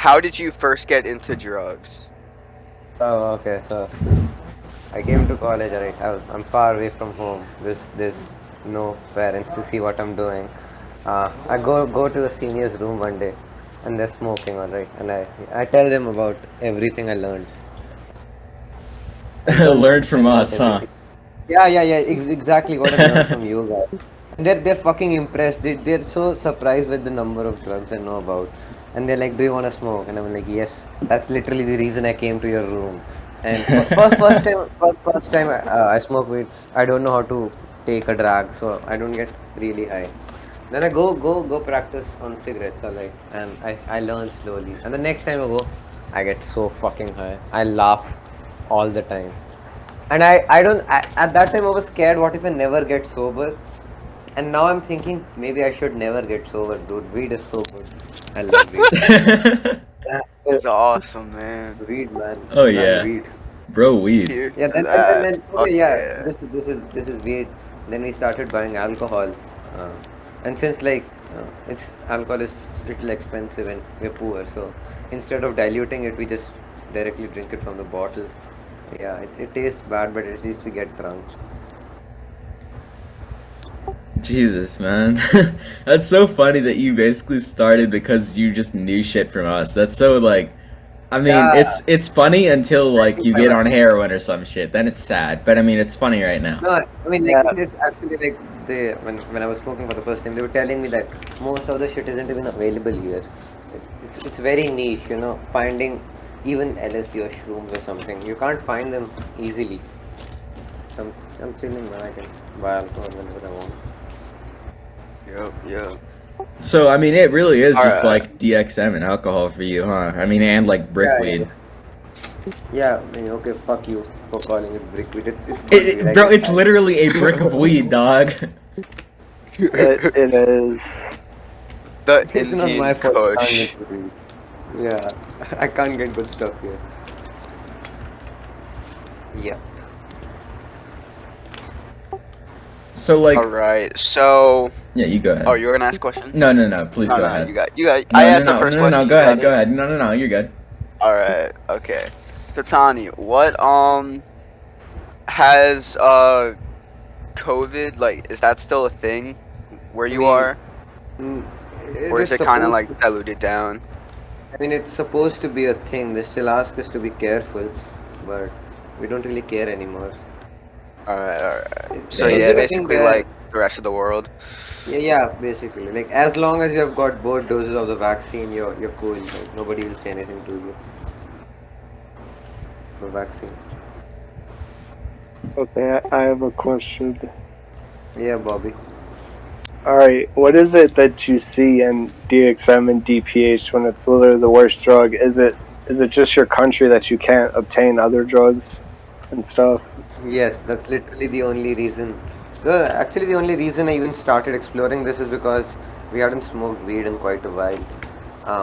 how did you first get into drugs? Oh, okay. So I came to college, right? I'm far away from home. There's no parents to see what I'm doing. I go to a senior's room one day, and they're smoking, all right. And I tell them about everything I learned. I tell Learned from them about us, huh? everything. Yeah. Exactly what I learned from you guys. And they're fucking impressed. They're so surprised with the number of drugs I know about. And they're like, "Do you want to smoke?" And I'm like, "Yes." That's literally the reason I came to your room. And first time I smoke weed. I don't know how to take a drag, so I don't get really high. Then I go practice on cigarettes, alright. And I learn slowly. And the next time I go, I get so fucking high. I laugh all the time. And I don't at that time I was scared. What if I never get sober? And now I'm thinking maybe I should never get sober, dude. Weed is so good. I love weed. That is awesome, man. Weed, Oh man, yeah, weed. bro, weed. Here's Yeah, to that. then Fuck okay, yeah. yeah. This is weed. Then we started buying alcohol, uh, and since like it's alcohol is little expensive and we're poor, so instead of diluting it, we just directly drink it from the bottle. Yeah, it tastes bad, but at least we get drunk. Jesus, man. That's so funny that you basically started because you just knew shit from us. That's so like I mean, Yeah, it's funny until I like think you my get on heroin or some shit. Then it's sad. But I mean, it's funny right now. no, I mean like Yeah. it's actually like they when I was smoking for the first time, they were telling me that most of the shit isn't even available here. It's very niche, you know, finding even LSD or shrooms or something. You can't find them easily. I'm chilling, man. I can buy alcohol whenever I want. Yep. So I mean, it really is just Alright. like DXM and alcohol for you, huh? I mean, and like brickweed. Yeah. Yeah, I mean, okay, fuck you for calling it brickweed. It's good weed. I Bro, can it's have it. literally a brick of weed, dog. It is the It's not Indian my fault. I can't Kush. get good weed. Yeah, I can't get good stuff here. Yeah. So like, Alright, so yeah, you go oh, ahead. you were gonna ask a question? No, please No, go no, ahead. you got. I No, no, asked the no, first no, no, no. question. Go You got ahead, go it. ahead. No, you're good. All right. Okay. So Tani, what has COVID, like, is that still a thing where I you mean, are, mm, it or is is it kind of supposed like to. diluted down? I mean, it's supposed to be a thing. They still ask us to be careful, but we don't really care anymore. All right. So There's yeah, this thing basically where, like the rest of the world. yeah, basically, like as long as you have got both doses of the vaccine, you're cool. Like nobody will say anything to you. The vaccine. Okay, I have a question. Yeah, Bobby. Alright, what is it that you see in DXM and DPH when it's literally the worst drug? Is it just your country that you can't obtain other drugs and stuff? Yes, that's literally the only reason. Actually, the only reason I even started exploring this is because we hadn't smoked weed in quite a while.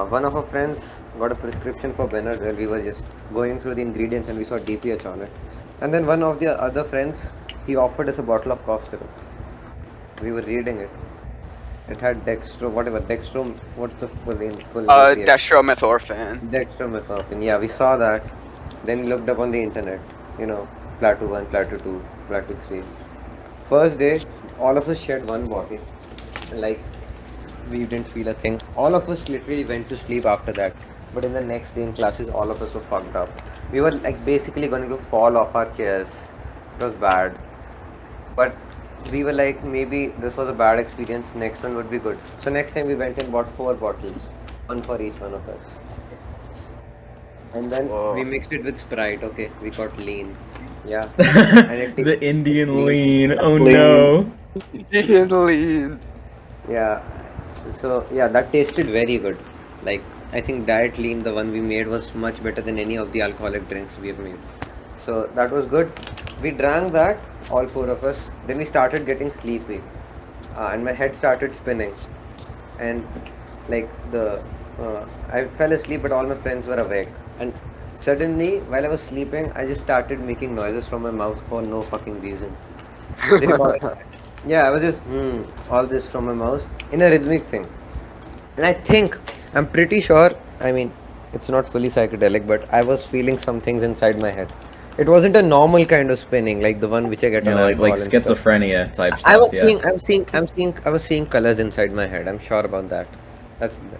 One of our friends got a prescription for Benadryl. We were just going through the ingredients and we saw DPH on it. And then one of the other friends, he offered us a bottle of cough syrup. We were reading it. It had what's the full ingredient? Dextromethorphan. Dextromethorphan. Yeah, we saw that. Then we looked up on the internet. You know, Plateau 1, Plateau 2, Plateau 3. First day, all of us shared one bottle. Like, we didn't feel a thing. All of us literally went to sleep after that. But in the next day in classes, all of us were fucked up. We were like basically going to fall off our chairs. It was bad. But we were like, maybe this was a bad experience. Next one would be good. So next time we went and bought 4 bottles, one for each one of us. And then we Whoa. mixed it with Sprite. Okay, we got lean. Yeah, and it The tasted Indian lean. lean. Oh Lean. no. Italy. Yeah, so yeah, that tasted very good. Like I think Diet Lean, the one we made, was much better than any of the alcoholic drinks we have made. So that was good. We drank that, all 4 of us. Then we started getting sleepy, and my head started spinning. And like I fell asleep, but all my friends were awake. And suddenly, while I was sleeping, I just started making noises from my mouth for no fucking reason. They recorded that. Yeah, I was just all this from my mouth in a rhythmic thing. And I'm pretty sure, I mean, It's not fully psychedelic, but I was feeling some things inside my head. It wasn't a normal kind of spinning like the one which I get You on know, alcohol like and stuff. schizophrenia type I stuff. was Yeah. seeing, I was seeing colors inside my head. I'm sure about that.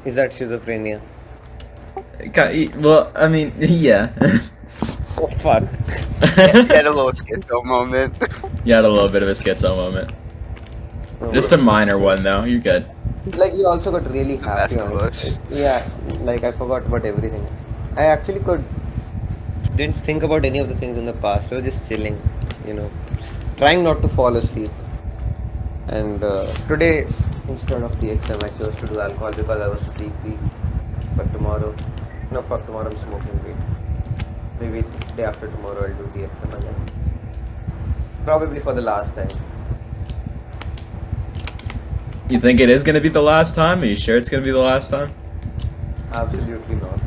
Is that schizophrenia? Well, I mean, yeah. Oh fuck. You had a little schizo moment. You had a little bit of a schizo moment. Oh, Just a minor one, though. You're good. like you also got really The best happy of on it. us. Yeah, like I forgot about everything. I actually didn't think about any of the things in the past. I was just chilling, you know, trying not to fall asleep. And today, instead of DXM, I chose to do alcohol because I was sleepy. But tomorrow, no, fuck, tomorrow I'm smoking weed. Maybe day after tomorrow I'll do DXM again. Probably for the last time. You think it is gonna be the last time? Are you sure it's gonna be the last time? Absolutely not.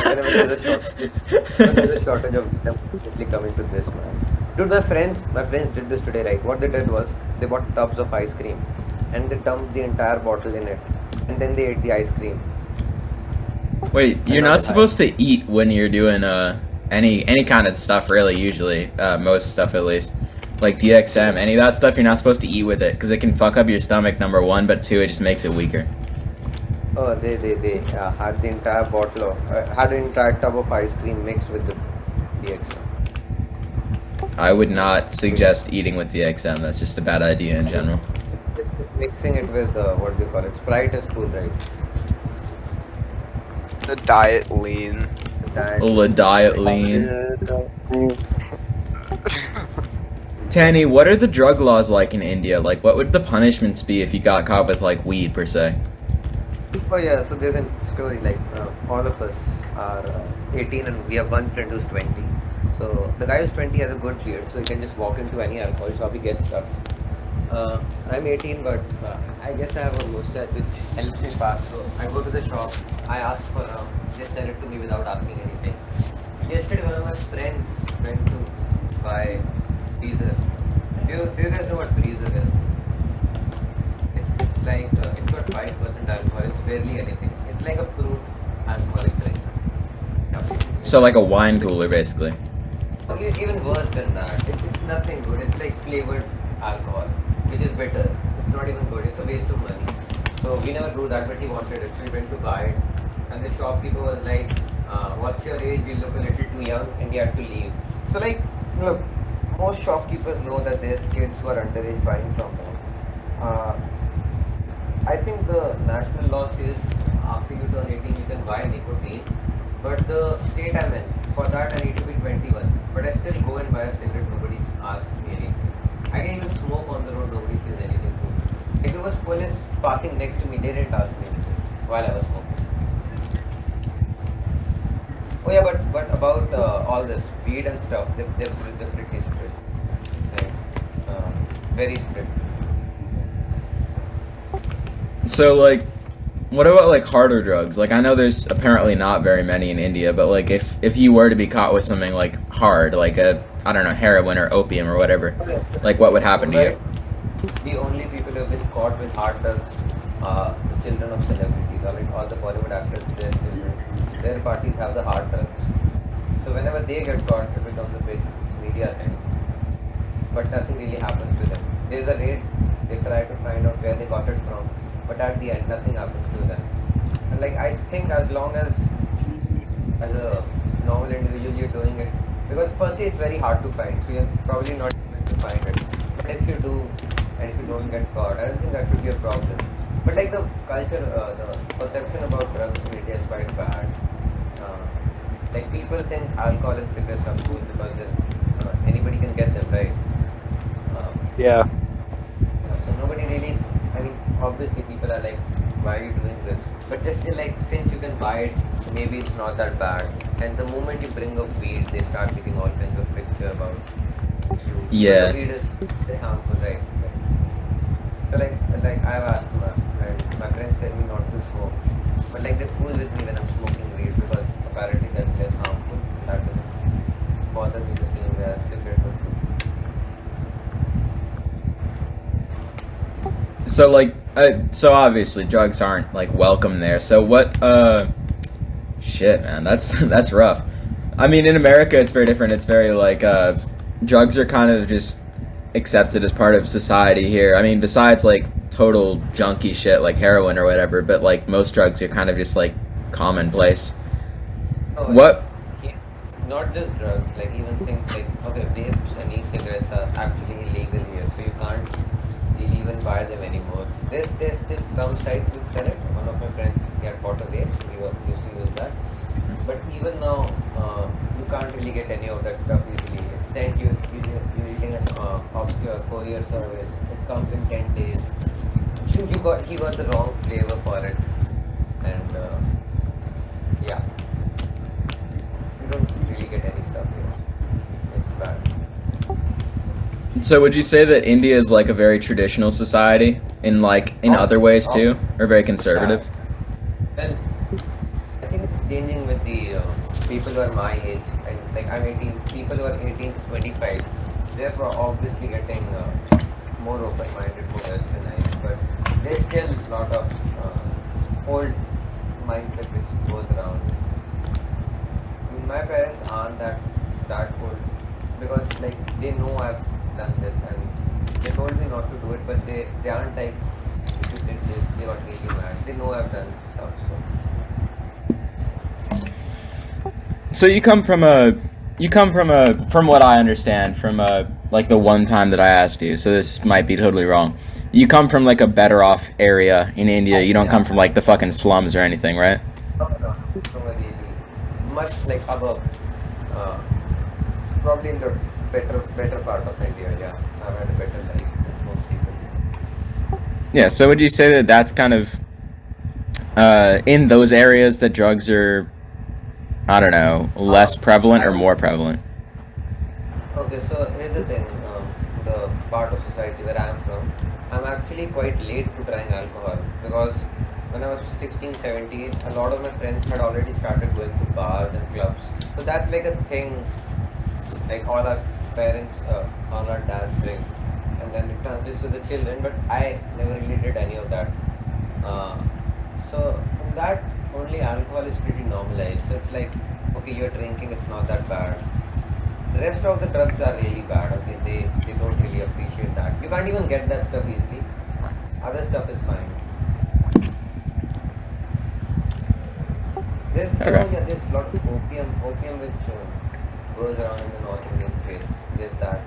Whenever there's a shortage of weed, I'm definitely coming to this, man. Dude, my friends did this today, right? What they did was they bought tubs of ice cream and they dumped the entire bottle in it, and then they ate the ice cream. Wait, And you're now not they're high. supposed to eat when you're doing any kind of stuff, really. Usually, most stuff at least, like DXM, any of that stuff, you're not supposed to eat with it because it can fuck up your stomach. Number one, but two, it just makes it weaker. Oh, they had the entire had an entire tub of ice cream mixed with the DXM. I would not suggest eating with DXM. That's just a bad idea in general. Just mixing it with what do you call it? Sprite is cool, right? The diet lean. That The diet lean. Tani, what are the drug laws like in India? Like, what would the punishments be if you got caught with like weed per se? Oh yeah, so there's a story like all of us are 18 and we have one friend who's 20. So the guy who's 20 has a good beard, so he can just walk into any alcohol shop, he gets stuff. I'm 18, but I guess I have a mustache which helps me pass. So I go to the shop, I ask for they sell it to me without asking anything. Yesterday, one of my friends went to buy freezer. Do you guys know what freezer is? It's like it's got 5% alcohol. It's barely anything. It's like a fruit alcoholic drink. So like a wine cooler, basically. Even worse than that. It's nothing good. It's like flavored alcohol, which is better. It's not even good. It's a waste of money. So we never do that, but he wanted it. So we went to buy it. And the shopkeeper was like, what's your age? You look a little too young, and he had to leave. So like, look, most shopkeepers know that there's kids who are underage buying from them. I think the national law says after you turn 18 you can buy nicotine, but the state I'm in, for that I need to be 21. But I still go and buy a cigarette, nobody asks me anything. I can even smoke on the road, nobody says anything to me. If it was police passing next to me, they didn't ask me anything while I was smoking. Oh yeah, but about all this weed and stuff, they're pretty strict. Like, very strict. So like, what about like harder drugs? Like I know there's apparently not very many in India, but like if you were to be caught with something like hard, like a I don't know heroin or opium or whatever, Okay. like what would happen to Right. you? The only people who have been caught with hard drugs are the children of celebrities. I mean, all the Bollywood actors, their children, their parties have the hard drugs. So whenever they get caught, it becomes a big media thing. But nothing really happens to them. There's a raid. They try to find out where they got it from, but at the end, nothing happens to them. And like I think, as long as a normal individual, you're doing it because firstly, it's very hard to find. So you're probably not able to find it. But if you do, and if you don't get caught, I don't think that should be a problem. But like the culture, the perception about drugs in India is quite bad. Uh, like people think alcohol and cigarettes are cool because anybody can get them, right? Yeah. So nobody really, I mean, obviously people are like, why are you doing this? But just still like, since you can buy it, maybe it's not that bad. And the moment you bring up weed, they start making all kinds of picture about you. Yeah. But the weed is harmful, right? So like I've asked my friends tell me not to smoke. But like they're cool with me when I'm smoking weed because apparently that's less harmful. That doesn't bother me the same way as cigarette would do. So like, so obviously drugs aren't like welcome there. So Shit, man, that's rough. I mean, in America, it's very different. It's very like drugs are kind of just accepted as part of society here. I mean, besides like total junky shit like heroin or whatever, but like most drugs are kind of just like commonplace. No, What? not just drugs, like even things like, okay, vapes and e-cigarettes are actually illegal here, so you can't really even buy them anymore. There's still some sites which sell it. One of my friends, he had bought a vape, he used to use that. But even now, you can't really get any of that stuff easily. It's sent you're reading an obscure courier service. It comes in 10 days. He got the wrong flavor for it, and yeah, you don't really get any stuff here. It's bad. So would you say that India is like a very traditional society in other ways too, or very conservative? Well, I think it's changing with the people who are my age, and like I'm 18. People who are 18 to 25, they're obviously getting more open-minded, more westernized, but there's still a lot of old mindset which goes around. I mean, my parents aren't that old because like they know I've done this and they told me not to do it, but they aren't like, if you did this, they got really mad. They know I've done stuff, so. So from what I understand, from like the one time that I asked you, so this might be totally wrong. You come from like a better off area in India. You don't come from like the fucking slums or anything, right? No, so really, much like above, probably in the better part of India. Yeah, I've had a better life than most people. Yeah. So would you say that that's kind of in those areas that drugs are, I don't know, less prevalent or more prevalent? Okay, so here's the thing. The part of society where I am from, I'm actually quite late to trying alcohol because when I was 16, 17, a lot of my friends had already started going to bars and clubs. So that's like a thing, like all our parents, all our dads drink, and then it transfers to the children, but I never really did any of that. So in that, only alcohol is pretty normalized. So it's like, okay, you're drinking, it's not that bad. The rest of the drugs are really bad. Okay, they don't really appreciate that. You can't even get that stuff easily. Other stuff is fine. There's Okay. there's a lot of opium which goes around in the North Indian states. There's that.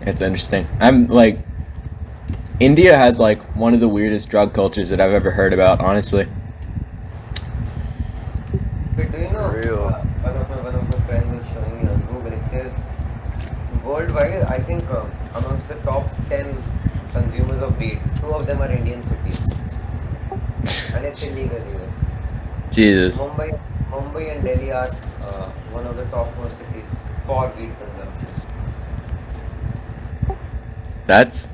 It's interesting. I'm like, India has like one of the weirdest drug cultures that I've ever heard about, honestly. But do you know? Real. One of my friends was showing me on Google. It says worldwide, I think amongst the top 10 consumers of weed, 2 of them are Indian cities, and it's illegal here. Jesus. Mumbai and Delhi are one of the topmost cities for weed consumption. That's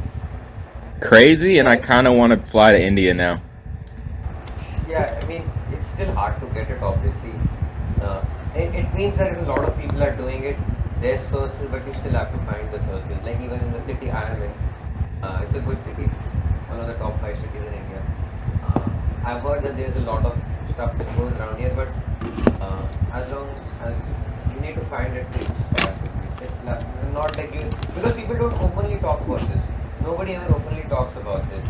crazy, and I kind of want to fly to India now. Yeah, I mean, it's still hard to get it, obviously. It means that a lot of people are doing it. There's sources, but you still have to find the sources. Like even in the city I am in, it's a good city. It's one of the top 5 cities in India. I've heard that there's a lot of stuff that goes around here, but as long as you need to find it, it's not like you, because people don't openly talk about this. Nobody ever openly talks about this.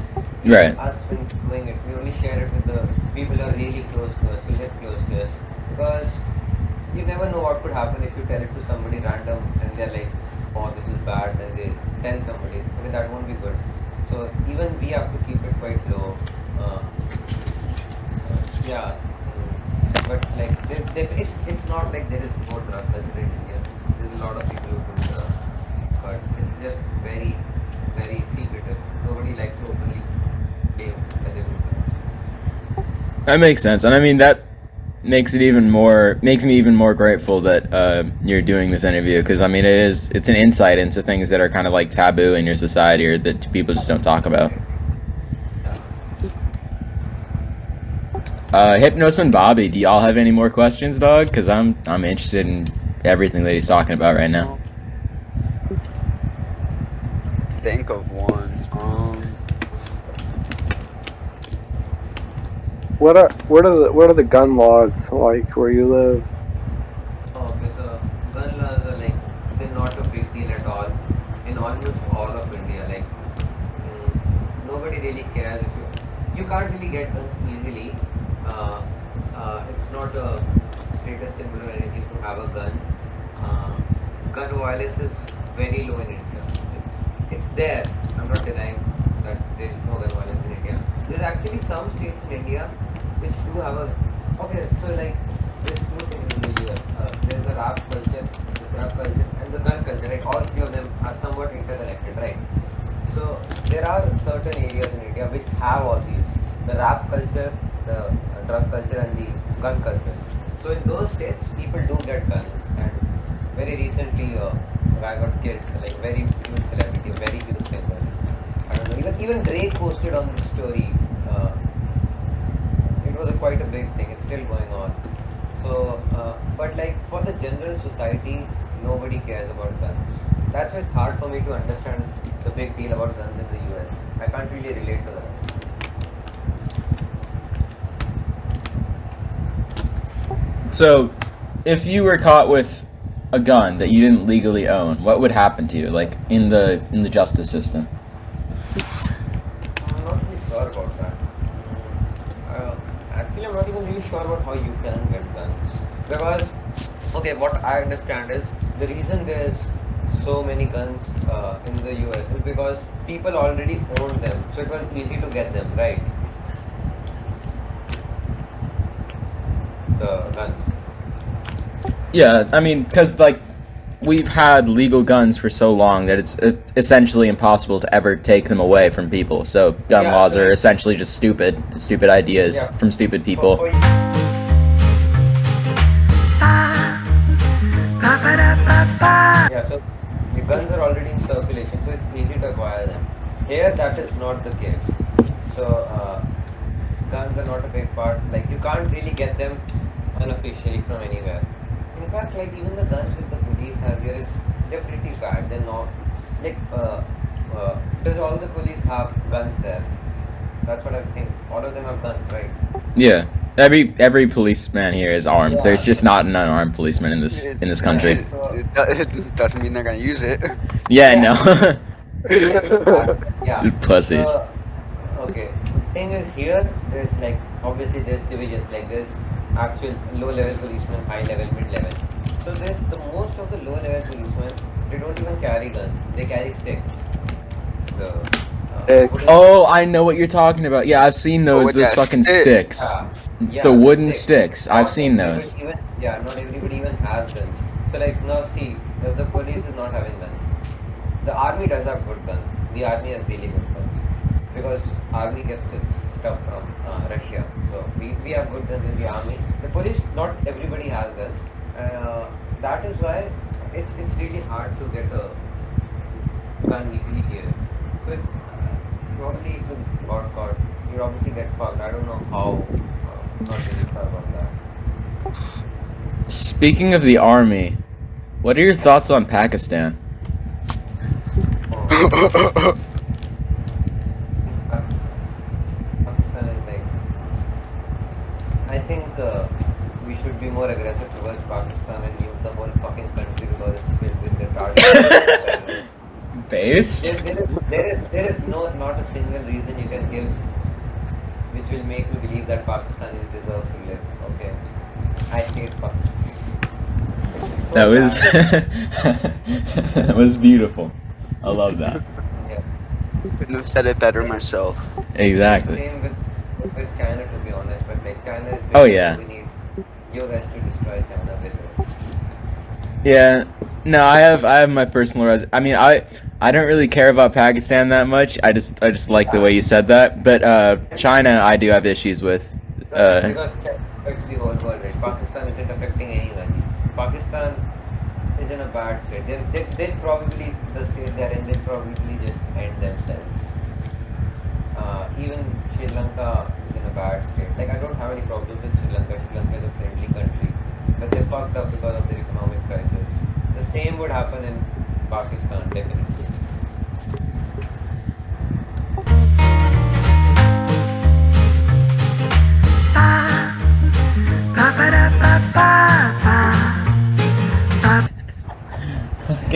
Right. Us when doing it, we only share it with the people who are really close to us, who live close to us, because you never know what could happen if you tell it to somebody random and they're like, oh, this is bad, and they tell somebody. Okay, that won't be good. So even we have to keep it quite low. Yeah, but like it's not like there is no drug that's great in here. There's a lot of people who do drugs, but it's just very, very secretive. Nobody likes to openly claim that they do drugs. That makes sense, and I mean that makes me even more grateful that you're doing this interview, because I mean it's an insight into things that are kind of like taboo in your society or that people just don't talk about. Hypnos and Bobbie, do y'all have any more questions, dog? Because I'm interested in everything that he's talking about right now. Think of one. what are the gun laws like where you live? Okay, so gun laws are like they're not a big deal at all in almost all of India. Like nobody really cares if you can't really get guns easily. Uh, it's not a status symbol or anything to have a gun. Uh, Gun violence is very low in India. It's there. I'm not denying that there is no gun violence in India. There's actually some states in India which do have a okay. So like there's two things in the US. There's the rap culture, the drug culture, and the gun culture. Right? All three of them are somewhat interconnected, right? So there are certain areas in India which have all these: the rap culture, the drug culture, and the gun culture. So in those states, people do get guns. And very recently, a guy got killed, like very huge celebrity, a very huge singer. I don't know. Even Drake posted on this story. It was quite a big thing. It's still going on. So, but like for the general society, nobody cares about guns. That's why it's hard for me to understand the big deal about guns in the US. I can't really relate to that. So, if you were caught with a gun that you didn't legally own, what would happen to you, like in the justice system? I'm not really sure about that. Actually, I'm not even really sure about how you can get guns. Because, okay, what I understand is the reason there's so many guns in the US is because people already own them. So it was easy to get them, right? The guns. Yeah, I mean, because like we've had legal guns for so long that it's essentially impossible to ever take them away from people. So gun Yeah, laws are like, essentially just stupid ideas yeah. from stupid For people. you. Yeah, so the guns are already in circulation, so it's easy to acquire them. Here, that is not the case. So, guns are not a big part. Like, you can't really get them unofficially from anywhere. In fact, like, even the guns which the police have here they're pretty bad. They're not, like, does all the police have guns there? That's what I think. All of them have guns, right? Yeah, every policeman here is armed. Yeah, There's just not an unarmed policeman in It, this yeah. country. So, it doesn't mean they're gonna use it. Yeah, yeah, no. yeah. Pussies. So, okay. The thing is here, there's like obviously there's divisions. Like there's actual low-level policemen, high-level, mid-level. So there's the most of the low-level policemen. They don't even carry guns. They carry sticks. The wooden Oh, I know what you're talking about. Yeah, I've seen But those with those that fucking stick, sticks. yeah, The the wooden sticks. sticks. I've Not seen everybody those. even not everybody even has guns. So like now see, if the police is not having guns, the army does have good guns. The army has really good guns because army gets its stuff from Russia. So we have good guns in the army. The police, not everybody has guns. That is why it's really hard to get a gun easily here. So it's probably if you got caught, you obviously get fucked. I don't know how. Not really sure about that. Speaking of the army, what are your thoughts on Pakistan? Oh, Pakistan is like. I think we should be more aggressive towards Pakistan and nuke the whole fucking country because it's filled with retarded. Base? There is not a single reason you can give which will make me believe that Pakistanis deserve to live. Okay, I hate Pakistan. It's so That was bad. that was beautiful. I love that. Yeah. couldn't have said it better myself. Exactly. Same with China, to be honest. But like China is big, Oh so yeah. we need you guys to destroy China with us. Yeah. No, I have my personal I mean, I don't really care about Pakistan that much. I just like the way you said that. But China, I do have issues with. Because China affects the whole world, right? Pakistan isn't affecting anyone. Pakistan is in a bad state. They'll probably, the state they're in, they'll probably just end themselves. Even Sri Lanka is in a bad state. Like, I don't have any problems with Sri Lanka. Sri Lanka is a friendly country. But they fucked up because of their economic crisis. The same would happen in Pakistan, definitely.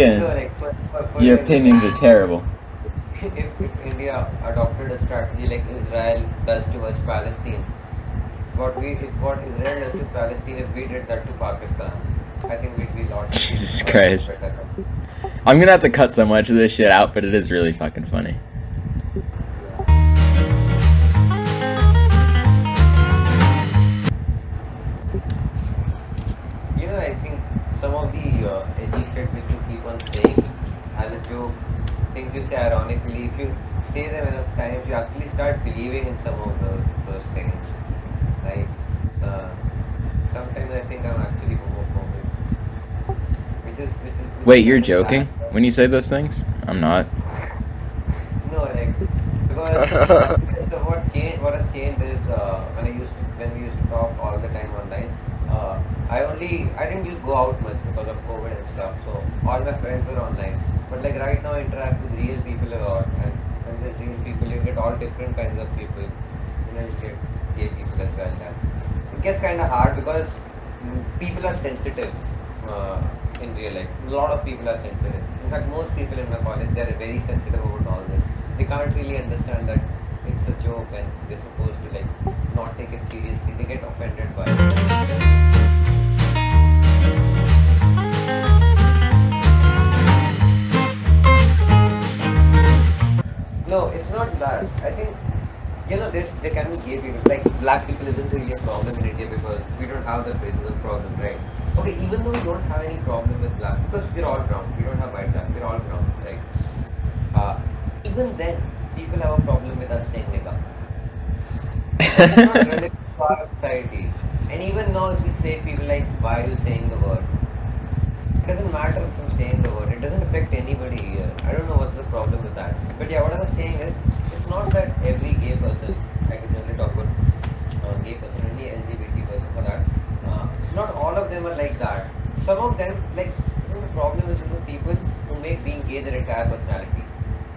fucking. like for Your real, opinions are terrible. if India adopted a strategy like Israel does towards Palestine, what Israel does to Palestine, if we did that to Pakistan, I think we'd be lot Jesus a Christ. better country. I'm gonna have to cut so much of this shit out, but it is really fucking funny. You know, I think some of the edgy shit which you keep on saying as a joke, things you say ironically, if you say them enough times, you actually start believing in some of those things. Like, sometimes I think I'm actually homophobic. Which Wait, is you're kind of joking sad. when you say those things? I'm not. No, like, because what has changed is when we used to talk all the time online. I didn't just go out much because of COVID and stuff. So all my friends were online. But like right now, I interact with real people a lot, and when there's real people, you get all different kinds of people. You know, you get gay people as well. And it gets kind of hard because people are sensitive in real life. A lot of people are sensitive. In fact, most people in my college, they are very sensitive about all this. They can't really understand that it's a joke and they're supposed to like not take it seriously. They get offended by it. No, it's not that. I think there can be gay people. Like black people isn't really a problem in India because we don't have that racism problem, right? Okay, even though we don't have any problem with black because we're all brown. We don't have white black. We're all brown, right? Even then, people have a problem with us saying nigga. It's not relevant to our society. And even now, if we say people like, why are you saying the word? It doesn't matter if I'm saying the word. It doesn't affect anybody here. I don't know what's the problem with that. But yeah, what I was saying is, it's not that every gay person, I can only talk about gay person, any LGBT person for that. Not all of them are like that. Some of them, like, I think the problem is with the people who make being gay their entire personality.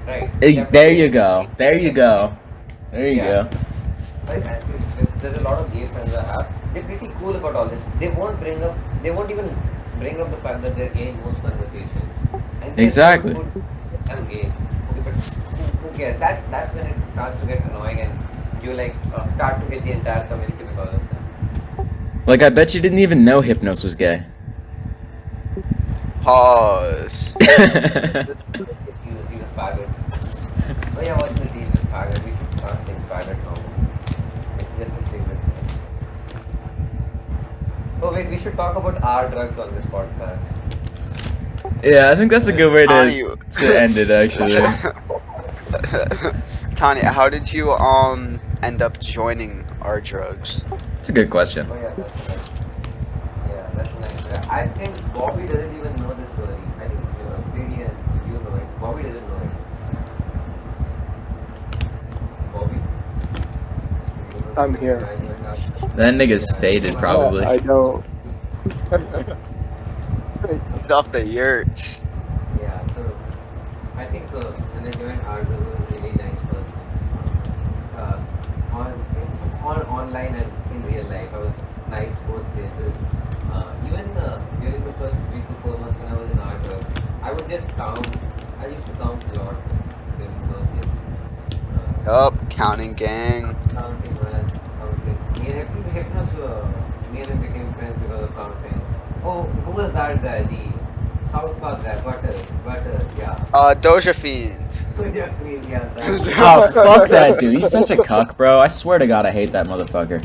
Right? They have to There make you it go. There you go. There you yeah. go. Right? And there's a lot of gay friends I have. They're pretty cool about all this. They won't even bring up the fact that they're gay in most conversations. And just Exactly. I'm gay. Okay, but who cares? That's when it starts to get annoying and you like start to hate the entire community because of that. Like, I bet you didn't even know Hypnos was gay. Pause. He's a faggot. Oh yeah, what's the deal with faggot? We should start saying faggot now. It's just a secret. Oh wait, we should talk about our drugs on this podcast. Yeah, I think that's a good way Tani, to end it, actually. Tani, how did you end up joining our drugs? It's a good question. Oh yeah, that's nice. Yeah, that's nice. I think Bobbie doesn't even know the story. I think Brady and you know it. Bobbie doesn't know it. Bobbie. I'm here. That nigga's faded, probably. I don't. He's off the yurts. Yeah, so I think when I joined art, was a really nice person. On online and in real life, I was nice both places. Even during the first 3 to 4 months when I was in art, I would just count. I used to count a lot during those days. Yup, counting gang. Counting man, counting. Me and him became friends because of counting. Oh, who was that guy? The South Park guy, Butter, yeah. Doja Fiend. Yeah, that. Oh, fuck that dude. He's such a cuck, bro. I swear to God, I hate that motherfucker.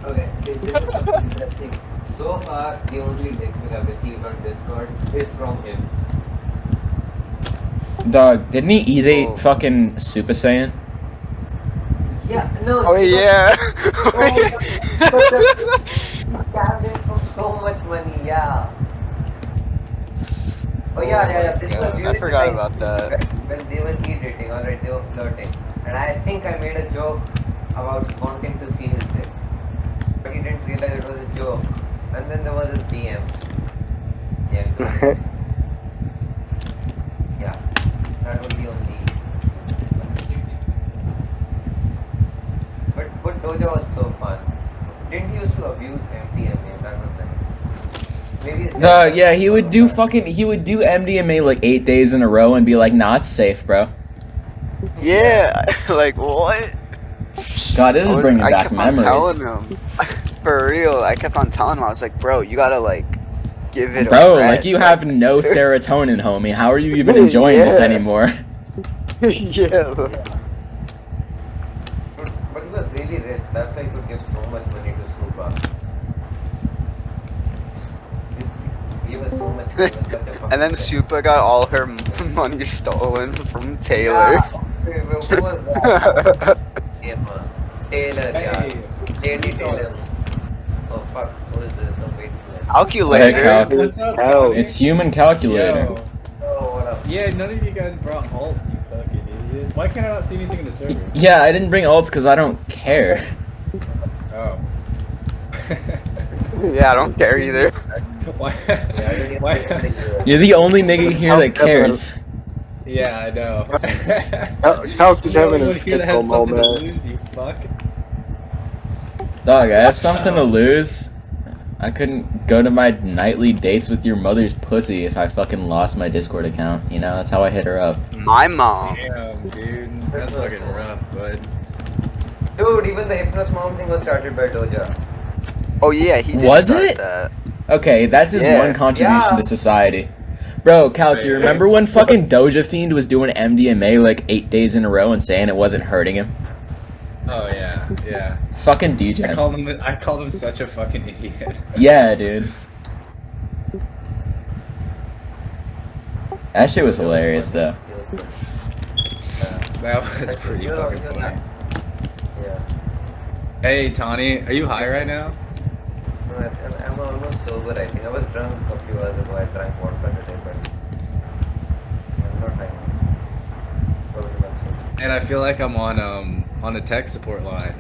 Okay, this is something interesting. So far, the only dick we have received on Discord is from him. Dog, didn't he eat Oh. a fucking Super Saiyan? Yeah, no. Oh yeah. He scammed him for so much money, yeah. Oh yeah. This was God, during I the forgot time about that. when they were e-dating, alright, they were flirting. And I think I made a joke about wanting to see his dick. But he didn't realize it was a joke. And then there was his DM. Yeah, yeah. That was the only. But Doja was so fun. Didn't he used to abuse MDMA? That was nice. Maybe. Yeah, he would do MDMA like 8 days in a row and be like, nah, it's safe, bro. Yeah, like what? God, this is bringing I back kept on telling memories. him. For real, I kept on telling him. I was like, bro, you gotta like give it a Bro, rest. like you have no serotonin, homie. How are you even enjoying this Yeah. anymore? Yeah. But he was really rich. That's why he could give so much money to Supa. He was so much. He was such a fucking And then rich. Supa got all her money stolen from Taylor. Yeah. Who was that? Taylor, yeah. Hey, Lady Taylor. Oh fuck, who is this? No, wait. Calculator. Calc. what's up? Hell. It's human calculator. Yo. Oh, what up? Yeah, none of you guys brought alts, you fucking idiots. Why can't I not see anything in the server? Yeah, I didn't bring alts because I don't care. Oh. Yeah, I don't care either. Why? Yeah, I didn't even Why? think you were- You're the only nigga here that cares. Yeah, I know. Calc is You having only a one here that typical has something to moment. lose, you fuck. Dog, I have something to lose. I couldn't go to my nightly dates with your mother's pussy if I fucking lost my Discord account. You know, that's how I hit her up. My mom. Damn, dude. That's fucking rough, bud. Dude, even the hypnos mom thing was started by Doja. Oh yeah, he did Was start it? that. Okay, that's his Yeah. one contribution Yeah. to society. Bro, Calc, do you remember when fucking Doja Fiend was doing MDMA like 8 days in a row and saying it wasn't hurting him? Oh yeah, yeah. Fucking I DJ. called him such a fucking idiot. Yeah, dude. That shit was hilarious, though. That was pretty fucking funny. Yeah. Hey, Tani, are you high right now? No, I'm almost sober, I think. I was drunk a few hours ago. I drank vodka today, but I'm not high. Probably not sober. And I feel like I'm on a tech support line.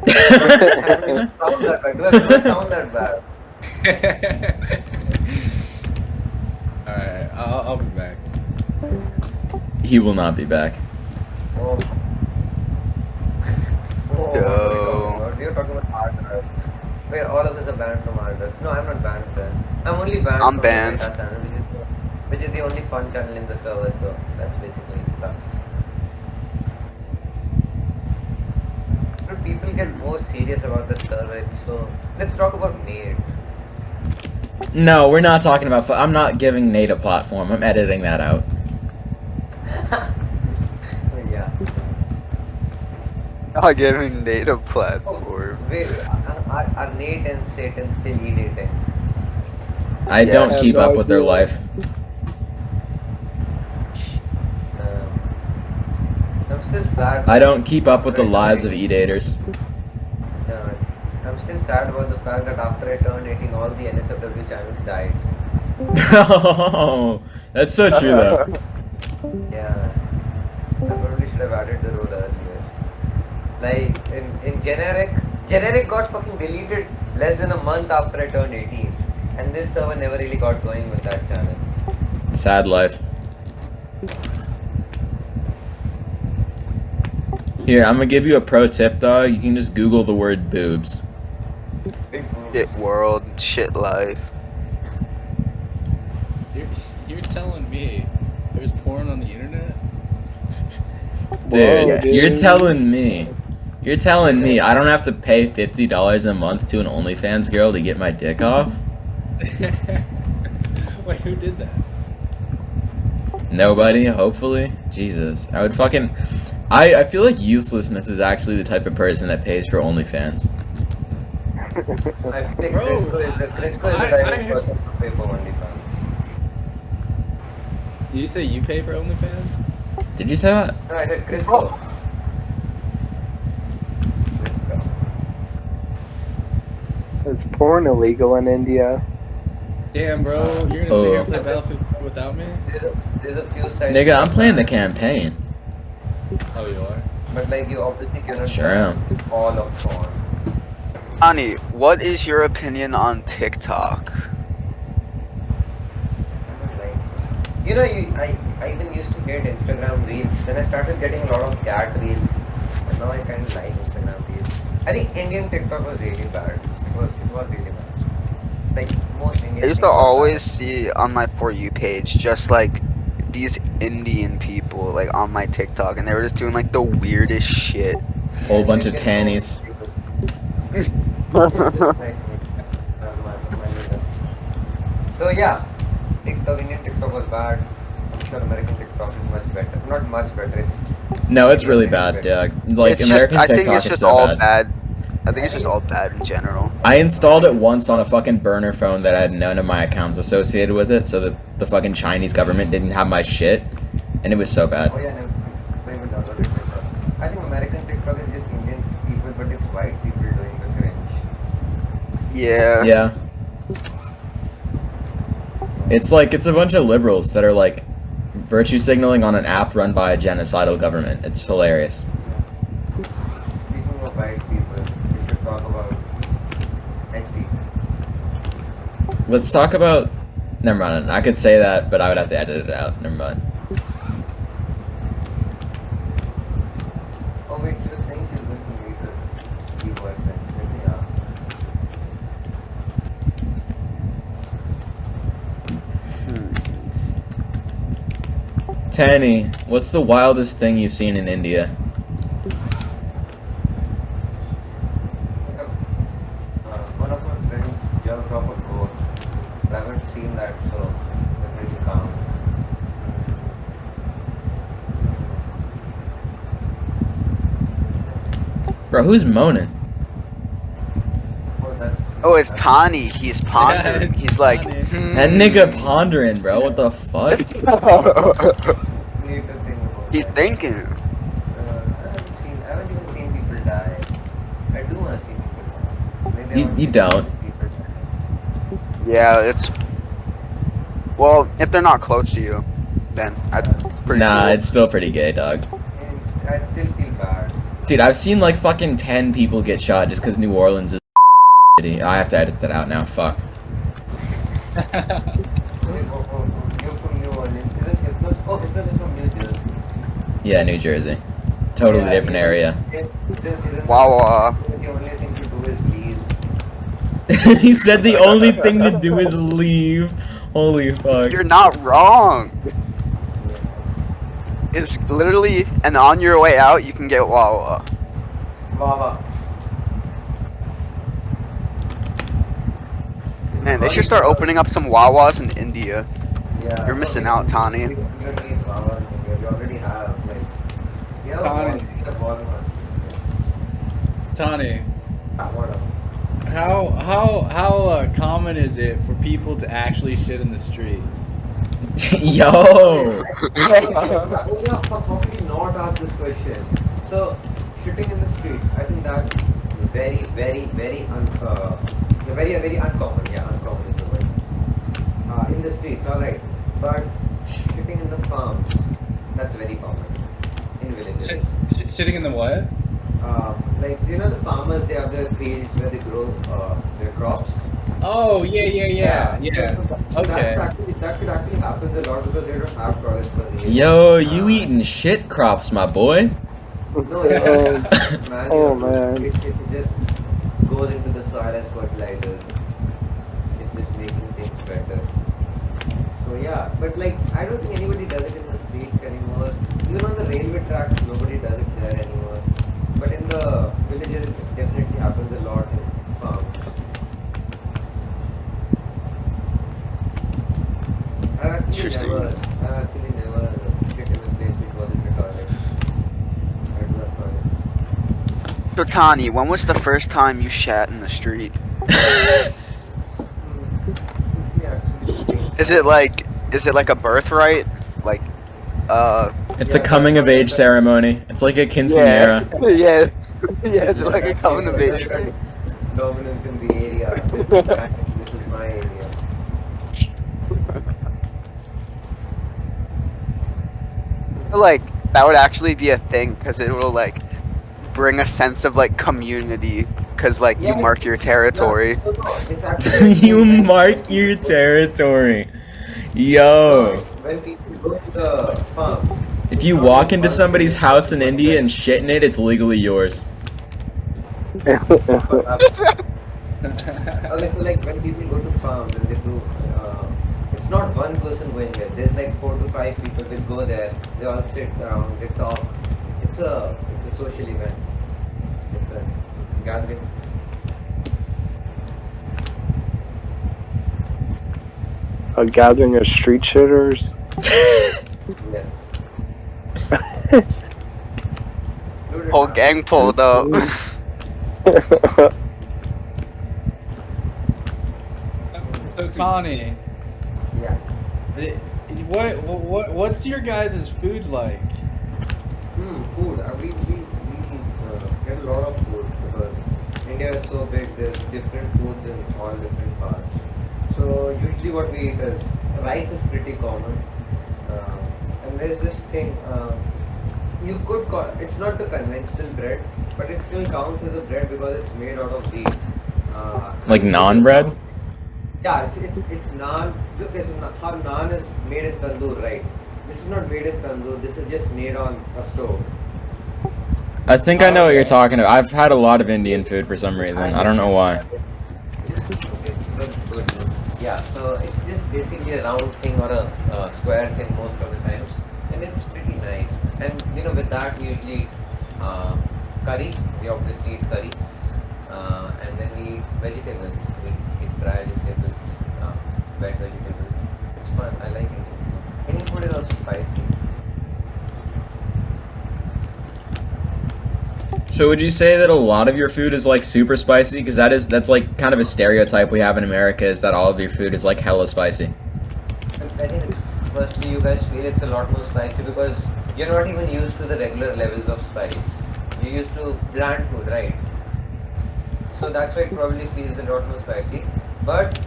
It sound that bad. It doesn't sound that bad. Alright, I'll be back. He will not be back. Oh. Oh, Yo. what are you talking about? You're talking about hard drugs. Wait, all of us are banned from hard drugs. No, I'm not banned then. I'm only banned I'm from banned. the Meta channel, which is the only fun channel in the server, so that's basically sucks. But people get more serious about the server, it's so... Let's talk about Nate. No, we're not talking about. I'm not giving Nate a platform. I'm editing that out. Yeah. Not giving Nate a Oh, platform. wait, are Nate and Satan still e-dating? I don't Yes. keep up with their life. I'm still sad. I don't keep up with the lives of e-daters. Yeah, I'm still sad about the fact that after I turned 18, all the NSFW channels died. Oh, that's so true though. Yeah. I probably should have added the rule earlier. Like, in generic got fucking deleted less than a month after I turned 18. And this server never really got going with that channel. Sad life. Here, I'm gonna give you a pro tip, dog. You can just Google the word boobs. Big moves. Shit world, shit life. You're telling me there's porn on the internet? Dude, Whoa, you're dude. telling me. You're telling me I don't have to pay $50 a month to an OnlyFans girl to get my dick off? Wait, who did that? Nobody, hopefully. Jesus. I would fucking... I feel like uselessness is actually the type of person that pays for OnlyFans. I think Bro, Crisco is the type of person to pay for OnlyFans. Did you say you pay for OnlyFans? Did you say that? No, I said Crisco. Crisco. Is porn illegal in India? Damn, bro, you're gonna sit here and play Battlefield without me? There's a few sites. Nigga, I'm playing the campaign. Oh, you are? But like you obviously cannot Sure ban am. all of porn. Tani, what is your opinion on TikTok? Like, you know, I even used to hate Instagram Reels. Then I started getting a lot of cat Reels. And now I kind of like Instagram Reels. I think Indian TikTok was really bad. It was really bad. like most Indian I used to things are always bad. see on my For You page just like these Indian people like on my TikTok, and they were just doing like the weirdest shit. Whole bunch It of gets so tannies. stupid. It's just like so yeah, TikTok, Indian TikTok was bad. I'm sure American TikTok is much better. Not much better. It's No, it's really significantly bad, better. yeah. Like It's just, American I think TikTok it's is just so all bad. bad. I think I it's just think all bad in general. I installed it once on a fucking burner phone that had none of my accounts associated with it, so the fucking Chinese government didn't have my shit, and it was so bad. Oh yeah, no, I even downloaded TikTok. I think American TikTok is just Indian people, but it's white people doing the cringe. Yeah. Yeah. It's like, it's a bunch of liberals that are like virtue signaling on an app run by a genocidal government. It's hilarious. Speaking of white people, we should talk about SP. Let's talk about. Never mind. I could say that, but I would have to edit it out. Never mind. Oh wait, she was saying she's going to meet her new boyfriend. Let me ask. Tani, what's the wildest thing you've seen in India? One of my friends jumped off a boat. I haven't seen that, so it's really calm. Bro, who's moaning? Oh, that's, Oh, it's Tani. He's pondering. it's He's like, Tani. That nigga pondering, bro. What the fuck? need to think about He's that. thinking. I haven't even seen people die. I do want to see people die. Maybe I You- want you to see don't. people die. Yeah, it's. Well, if they're not close to you, then it's pretty Nah, cool. it's still pretty gay, dog. And I'd still feel bad. Dude, I've seen like fucking 10 people get shot just because New Orleans is city. I have to edit that out now. Fuck. You're from New Orleans. Isn't Hypnos? Oh, Hypnos is from New Jersey. Yeah, New Jersey. Totally Yeah, different area. Wawa. The only thing to do is leave. He said the only thing to do is leave. Holy fuck. You're not wrong. It's literally, and on your way out, you can get Wawa. Wawa. Man, they should start opening up some Wawas in India. Yeah. You're missing out, Tani. We don't need Wawa in India. We already have, like, we have Tani. a Walmart. Tani, What? how common is it for people to actually shit in the streets? Yo. Oh yeah, fuck, how could you not ask this question? So, shitting in the streets, I think that's very, very, very, very uncommon. Yeah, uncommon is the word. In the streets, alright. But shitting in the farms, that's very common. In villages. Shitting in the what? Like, you know the farmers, they have their fields where they grow their crops. Oh, yeah. So Okay. that should actually happen a lot because they don't have toilets for the Yo, you eating shit crops, my boy. No, yeah, man. Oh, you have to- man. It just goes into the soil as fertilizers. It's just making things better. So yeah, but like I don't think anybody does it in the streets anymore. Even on the railway tracks, nobody does it there anymore. But in the villages, it definitely happens a lot in farms. I've Interesting. actually never shit in a place which wasn't a toilet. I do have toilets. So Tani, when was the first time you shat in the street? Yeah, Is it like a birthright? Like, It's a coming of age ceremony. It's like a quinceanera. yeah, yeah. Is it like a coming of age thing? dominance in the area. This is my area. Like that would actually be a thing because it will like bring a sense of like community because like you Yeah, mark your territory. Yeah, no, it's actually You mark your territory. Yo. when people go to the farms. If you walk into somebody's house in India and shit in it, it's legally yours. Okay, so like when people go to farms and they do, it's not one person going there. There's like 4 to 5 people will go there. They all sit around, they talk. It's a social event. It's a gathering. A gathering of street shitters. Yes. Whole gang pulled up. So Tani, Yeah. what's your guys' food like? Food. We get a lot of food because India is so big. There's different foods in all different parts. So usually what we eat is rice is pretty common, and there's this thing. You could call it's not the conventional bread, but it still counts as a bread because it's made out of wheat. Like naan bread? Yeah, it's naan. Look, how naan is made in tandoor, right? This is not made in tandoor. This is just made on a stove. I think I know what you're talking about. I've had a lot of Indian food for some reason. I don't know why. It's good. Yeah, so it's just basically a round thing or a square thing most of the times, and it's pretty nice. And with that we usually curry. We obviously eat curry, and then we eat vegetables. We eat dry vegetables, wet vegetables. It's fun. I like it. Indian food is also spicy. So would you say that a lot of your food is like super spicy? Because that's like kind of a stereotype we have in America, is that all of your food is like hella spicy. I think firstly you guys feel it's a lot more spicy because you're not even used to the regular levels of spice. You're used to bland food, right? So that's why it probably feels a lot more spicy. But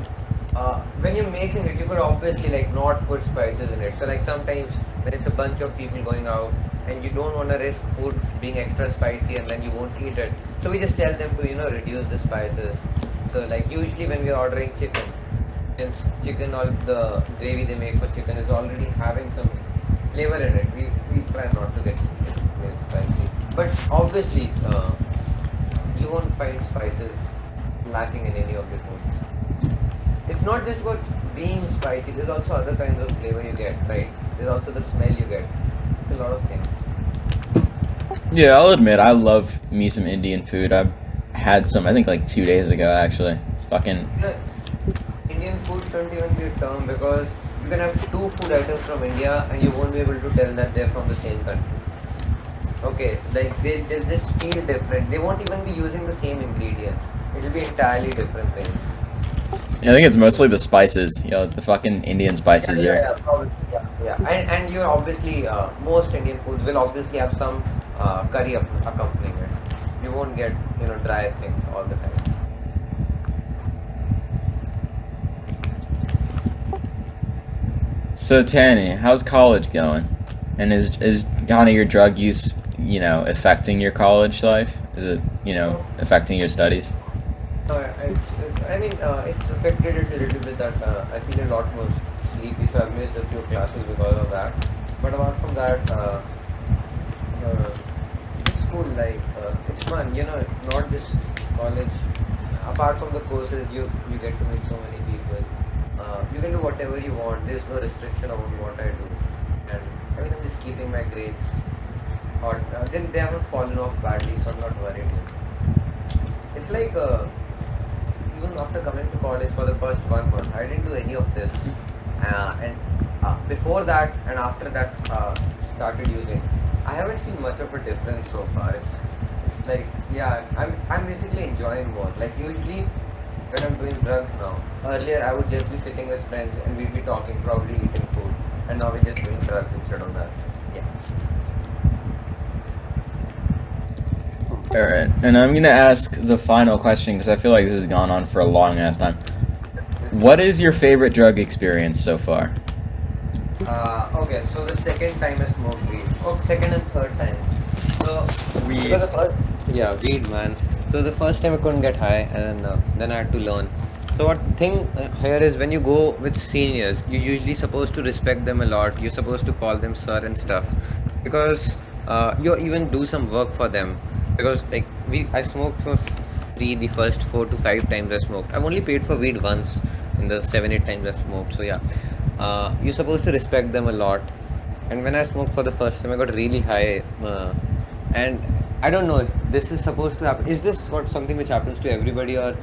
when you're making it, you could obviously like not put spices in it. So like sometimes when it's a bunch of people going out and you don't want to risk food being extra spicy and then you won't eat it. So we just tell them to reduce the spices. So like usually when we're ordering chicken, since chicken or the gravy they make for chicken is already having some flavor in it, we try not to get it very spicy. But obviously you won't find spices lacking in any of the foods. It's not just about being spicy, there's also other kinds of flavor you get, right? There's also the smell you get. It's a lot of things. Yeah, I'll admit I love me some Indian food. I've had some, I think like 2 days ago actually. Fucking Indian food shouldn't even be a term because you can have two food items from India and you won't be able to tell that they're from the same country. Okay, like they'll just feel different. They won't even be using the same ingredients. It'll be entirely different things. I think it's mostly the spices, the fucking Indian spices here. Yeah, probably. Yeah. And you're obviously most Indian foods will obviously have some curry accompanying it. You won't get dry things all the time. So Tani, how's college going? And is kind of your drug use, affecting your college life? Is it, affecting your studies? It's affected it a little bit that I feel a lot more sleepy, so I've missed a few classes because of that. But apart from that, it's cool. Like it's fun. Not just college. Apart from the courses, you get to meet so many people. You can do whatever you want. There's no restriction on what I do, and I'm just keeping my grades. Or then they haven't fallen off badly, so I'm not worried yet. It's like even after coming to college for the first 1 month, I didn't do any of this. And before that and after that started using, I haven't seen much of a difference so far. It's like, yeah, I'm basically enjoying more. Like usually when I'm doing drugs now, earlier I would just be sitting with friends and we'd be talking, probably eating food, and now we're just doing drugs instead of that. Yeah. Alright, and I'm gonna ask the final question because I feel like this has gone on for a long ass time. What is your favorite drug experience so far? Okay, so the second time I smoked weed. Oh, second and third time. So Weed. So the first, yeah, weed, man. So the first time I couldn't get high, and then I had to learn. So what thing here is when you go with seniors, you're usually supposed to respect them a lot. You're supposed to call them sir and stuff, because you even do some work for them. Because like I smoked for the first 4 to 5 times I smoked. I've only paid for weed once in the 7, 8 times I've smoked. So yeah, you're supposed to respect them a lot. And when I smoked for the first time, I got really high. And I don't know if this is supposed to happen. Is this what something which happens to everybody, or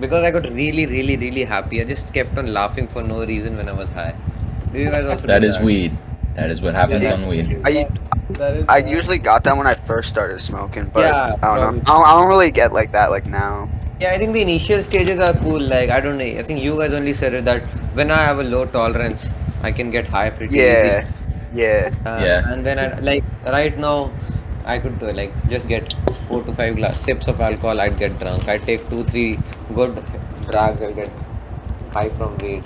because I got really, really, really happy. I just kept on laughing for no reason when I was high. Do you guys also That do is that? weed. That is what happens Yeah. on weed. That is. I usually got that when I first started smoking, but Yeah, I don't know. probably. I don't really get like that like now. Yeah, I think the initial stages are cool. Like, I don't know. I think you guys only said it that when I have a low tolerance, I can get high pretty easy. Yeah, yeah. Yeah. And then I like right now, I could do like just get 4 to 5 sips of alcohol. I'd get drunk. I'd take 2, 3 good drags. I'll get high from weed.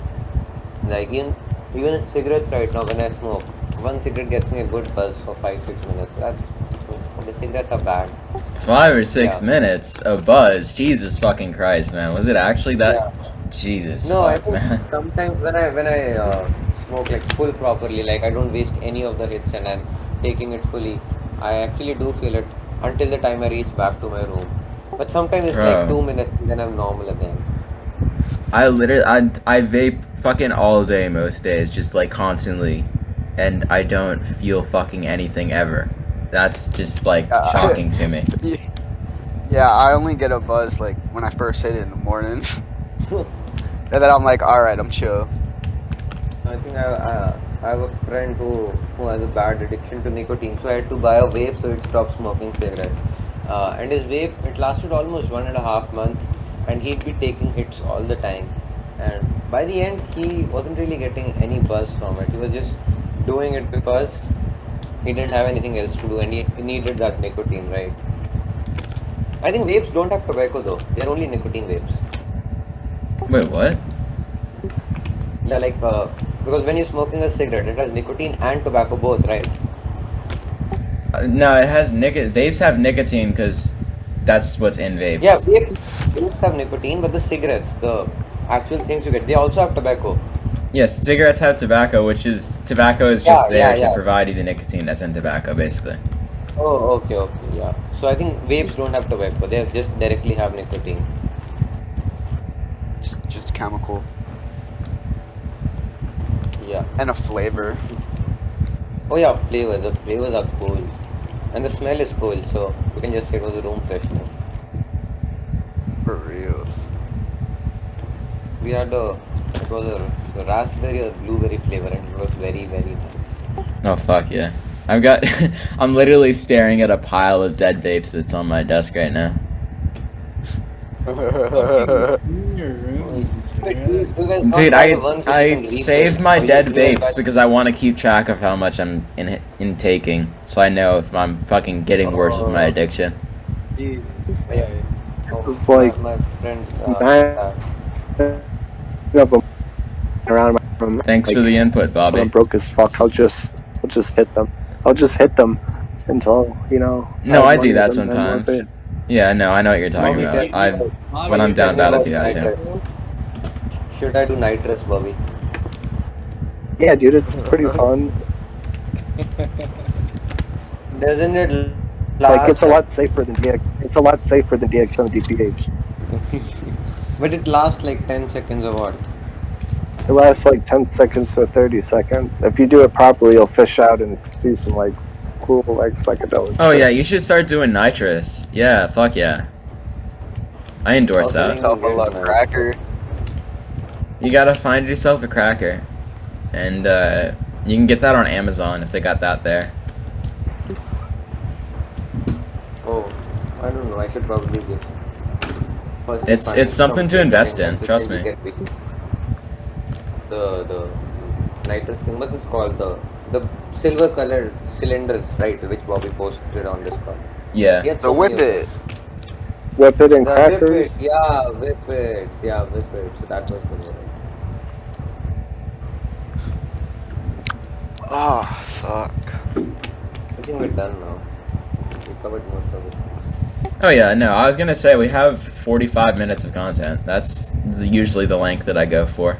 Like even cigarettes right now when I smoke, one cigarette gets me a good buzz for 5, 6 minutes. The cigarettes are bad. 5 or 6 Yeah. minutes, a buzz. Jesus fucking Christ, man. Was it actually that? Yeah. Jesus No, I fuck, think man. sometimes when I smoke like full properly, like I don't waste any of the hits and I'm taking it fully, I actually do feel it until the time I reach back to my room. But sometimes it's like Bro. 2 minutes and then I'm normal again. I literally, I vape fucking all day most days, just like constantly, and I don't feel fucking anything ever. That's just like Uh, shocking to me. Yeah, I only get a buzz like when I first hit it in the morning, and then I'm like, all right, I'm chill. I think I have a friend who has a bad addiction to nicotine, so I had to buy a vape so he'd stop smoking cigarettes. And his vape, it lasted almost 1.5 months, and he'd be taking hits all the time. And by the end, he wasn't really getting any buzz from it. He was just doing it because he didn't have anything else to do, and he needed that nicotine, right? I think vapes don't have tobacco though; they're only nicotine vapes. Wait, what? Yeah, like because when you're smoking a cigarette, it has nicotine and tobacco both, right? No, it has vapes have nicotine because that's what's in vapes. Yeah, vapes have nicotine, but the cigarettes, the actual things you get, they also have tobacco. Yes, cigarettes have tobacco, which is tobacco is Yeah, just there yeah, to yeah. provide you the nicotine that's in tobacco, basically. Oh, okay, yeah. So I think vapes don't have tobacco; they just directly have nicotine. Just chemical Yeah. and a flavor. Oh yeah, flavors. The flavors are cool, and the smell is cool. So you can just say it was a room freshener. For real. We had it was a raspberry or blueberry flavor, and it was very, very nice. Oh fuck yeah! I've got, I'm literally staring at a pile of dead vapes that's on my desk right now. In your room. Wait, you guys not Dude, buy the ones which you I can saved refill? my Or dead you guys vapes buy- because I want to keep track of how much I'm in taking, so I know if I'm fucking getting worse with my addiction. Jesus Yeah. Christ. Oh, Like- my friend. Up around my room. Thanks like, for the input, when Bobbie. I'm broke as fuck. I'll just hit them. I'll just hit them until No, have I do money that and then more sometimes. pay. Yeah, no, I know what you're talking Bobby, about. tell me When I'm down bad, I do that nitrous. too. Should I do nitrous, Bobby? Yeah, dude, it's pretty fun. Doesn't it Like last? it's a lot safer than DX. It's a lot safer than DX on DPH. But it lasts like 10 seconds or what? It lasts like 10 seconds to 30 seconds. If you do it properly, you'll fish out and see some like cool like psychedelic. Oh shit. yeah, you should start doing nitrous. Yeah, fuck yeah. I endorse Okay. that. Myself a love cracker. You gotta find yourself a cracker, and you can get that on Amazon if they got that there. Oh, I don't know. I should probably just. First It's find something to something invest in, consistently trust me. get big. The nitrous thing, what's it called? The silver colored cylinders, right? Which Bobby posted on Discord. Yeah. He had The so many whip of it. those. Whip it and The crackers. whip it, yeah, whip it, yeah, whip it. So that was the name. Oh fuck. I think we're done now. We covered most of it. Oh yeah, no, I was gonna say we have 45 minutes of content. That's usually the length that I go for.